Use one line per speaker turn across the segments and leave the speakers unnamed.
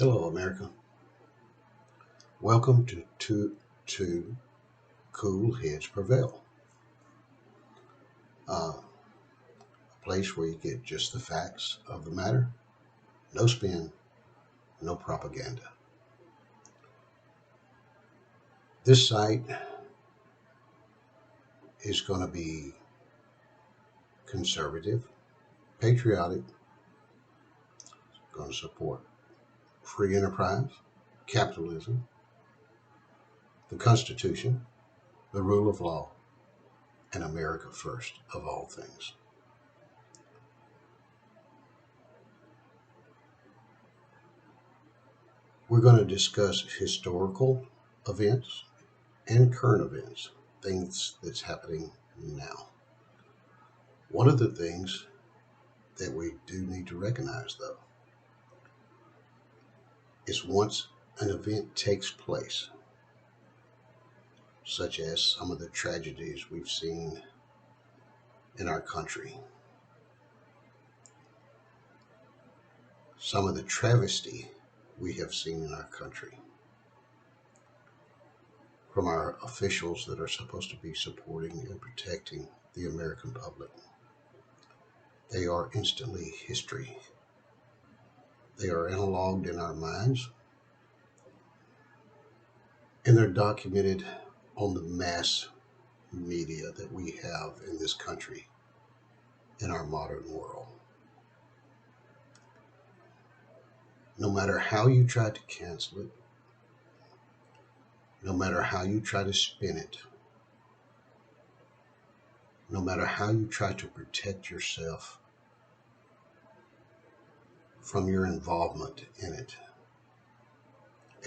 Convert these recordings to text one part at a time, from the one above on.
Hello, America. Welcome to Cool Heads Prevail, a place where you get just the facts of the matter, no spin, no propaganda. This site is going to be conservative, patriotic, going to support free enterprise, capitalism, the Constitution, the rule of law, and America first of all things. We're going to discuss historical events and current events, things that's happening now. One of the things that we do need to recognize, though, is once an event takes place, such as some of the tragedies we've seen in our country, some of the travesty we have seen in our country from our officials that are supposed to be supporting and protecting the American public. They are instantly history. They are analoged in our minds, and they're documented on the mass media that we have in this country, in our modern world. No matter how you try to cancel it, no matter how you try to spin it, no matter how you try to protect yourself from your involvement in it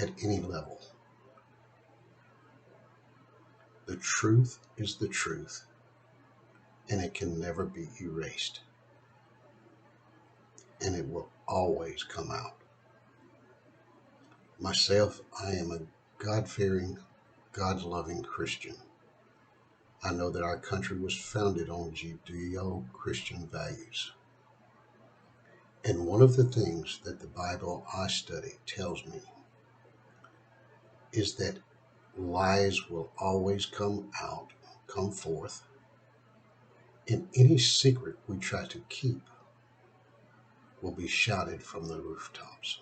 at any level, the truth is the truth, and it can never be erased, and it will always come out. Myself, I am a God-fearing, God-loving Christian. I know that our country was founded on Judeo-Christian values. And one of the things that the Bible I study tells me is that lies will always come forth, and any secret we try to keep will be shouted from the rooftops.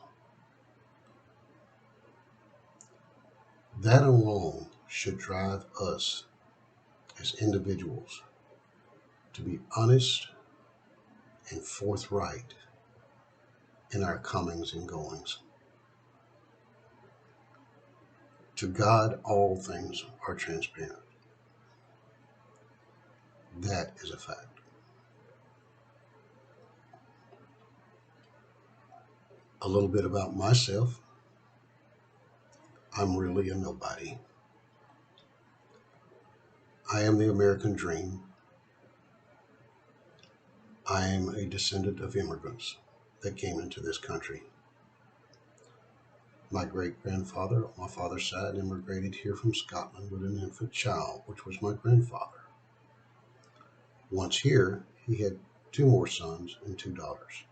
That alone should drive us as individuals to be honest and forthright in our comings and goings. To God, all things are transparent. That is a fact. A little bit about myself. I'm really a nobody. I am the American dream. I am a descendant of immigrants that came into this country. My great-grandfather on my father's side immigrated here from Scotland with an infant child, which was my grandfather. Once here, he had two more sons and two daughters.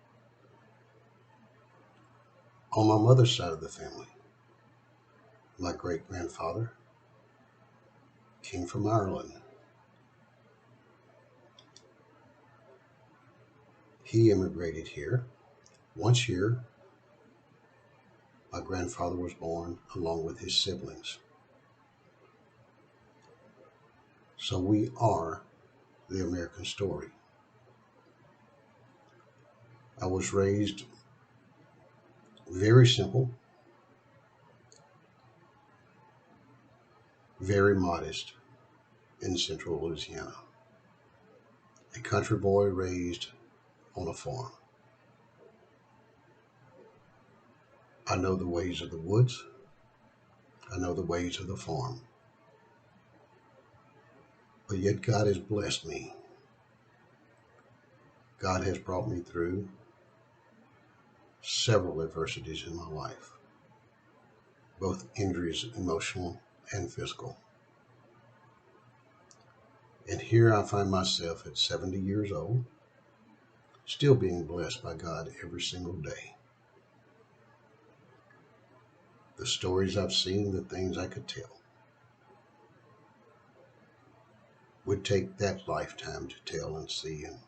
On my mother's side of the family, my great-grandfather came from Ireland. He immigrated here. Once here, my grandfather was born along with his siblings. So we are the American story. I was raised very simple, very modest in central Louisiana. A country boy raised on a farm. I know the ways of the woods. I know the ways of the farm. But yet God has blessed me. God has brought me through several adversities in my life, both injuries, emotional and physical. And here I find myself at 70 years old, still being blessed by God every single day. the stories I've seen, the things I could tell, would take that lifetime to tell and see, and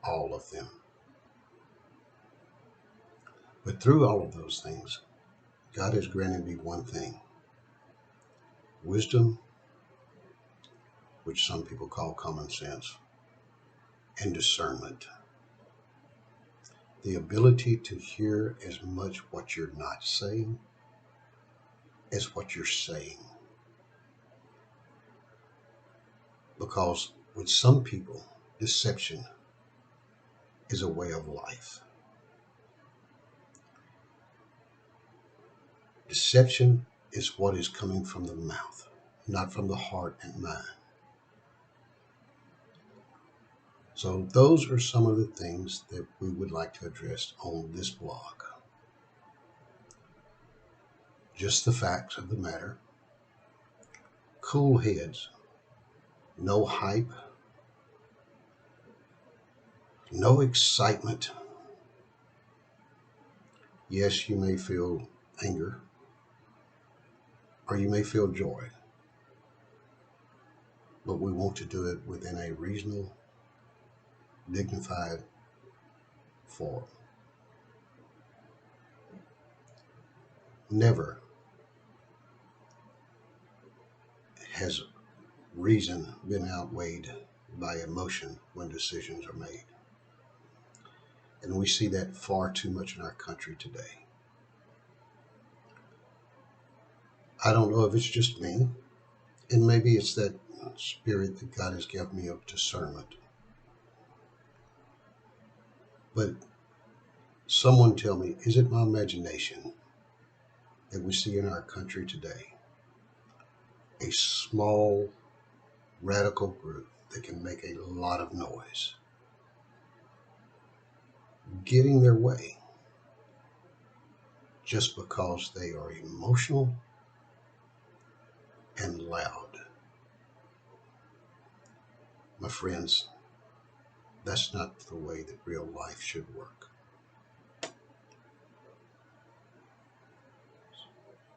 all of them. But through all of those things, God has granted me one thing: wisdom, which some people call common sense, and discernment. The ability to hear as much what you're not saying as what you're saying. Because with some people, deception is a way of life. Deception is what is coming from the mouth, not from the heart and mind. So those are some of the things that we would like to address on this blog. Just the facts of the matter. Cool heads. No hype. No excitement. Yes, you may feel anger, or you may feel joy, but we want to do it within a reasonable, dignified form. Never has reason been outweighed by emotion when decisions are made. And we see that far too much in our country today. I don't know if it's just me, and maybe it's that spirit that God has given me of discernment. But someone tell me, is it my imagination that we see in our country today a small radical group that can make a lot of noise, getting their way just because they are emotional and loud? My friends, that's not the way that real life should work.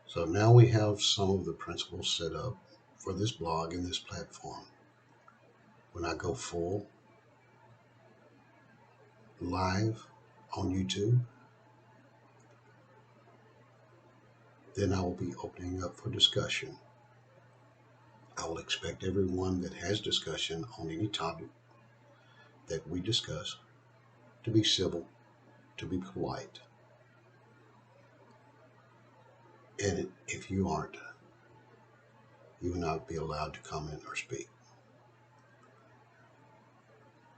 So now we have some of the principles set up for this blog and this platform. When I go full live on YouTube, then I will be opening up for discussion. I will expect everyone that has discussion on any topic that we discuss to be civil, to be polite. And if you aren't, you will not be allowed to comment or speak.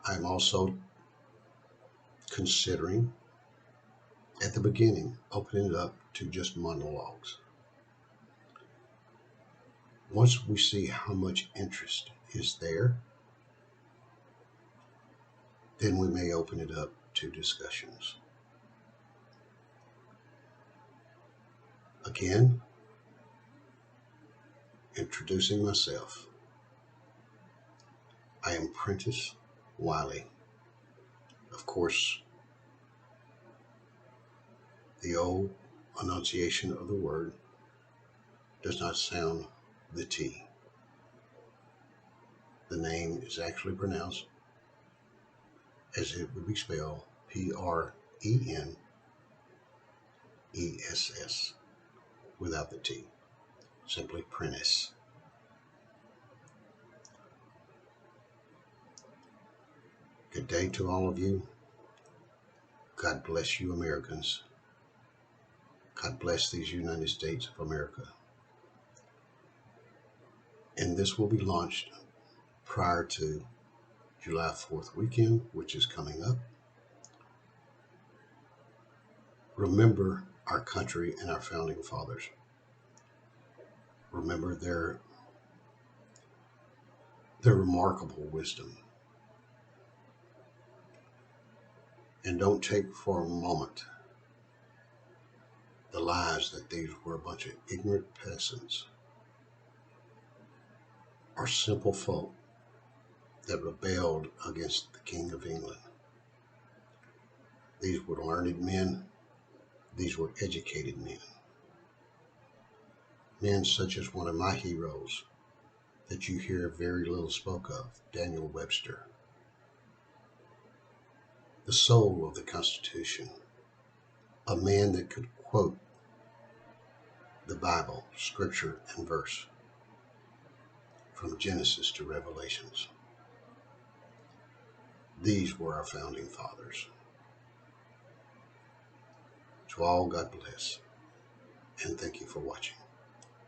I'm also considering, at the beginning, opening it up to just monologues. Once we see how much interest is there, then we may open it up to discussions. Again, introducing myself. I am Prentice Wiley. Of course, the old enunciation of the word does not sound the T. The name is actually pronounced as it would be spelled Prенess without the T. Simply Prentice. Good day to all of you. God bless you, Americans. God bless these United States of America. And this will be launched prior to July 4th weekend, which is coming up. Remember our country and our founding fathers. Remember their remarkable wisdom. And don't take for a moment the lies that these were a bunch of ignorant peasants or simple folk that rebelled against the King of England. These were learned men. These were educated men. Men such as one of my heroes that you hear very little spoke of, Daniel Webster, the soul of the Constitution, a man that could quote the Bible, scripture and verse, from Genesis to Revelations. These were our founding fathers. To all, God bless, and thank you for watching.